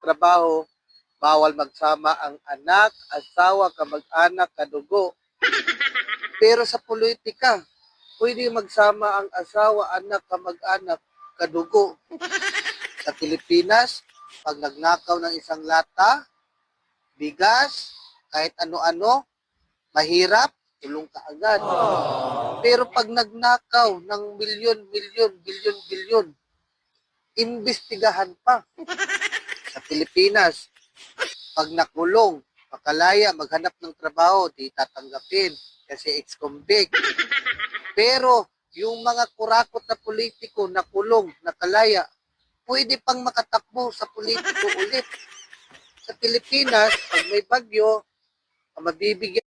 trabaho, bawal magsama ang anak, asawa, kamag-anak, kadugo. Pero sa politika, pwede magsama ang asawa, anak, kamag-anak, kadugo. Sa Pilipinas, pag nagnakaw ng isang lata, bigas, kahit ano-ano, mahirap, tulong ka agad. Pero pag nagnakaw ng milyon-milyon, bilyon-bilyon, imbestigahan pa. Sa Pilipinas, pag nakulong, makalaya, maghanap ng trabaho, di tatanggapin kasi ex-convict. Pero yung mga kurakot na politiko, nakulong, nakalaya, pwede pang makatakbo sa politiko ulit. Sa Pilipinas, pag may bagyo, mabibigyan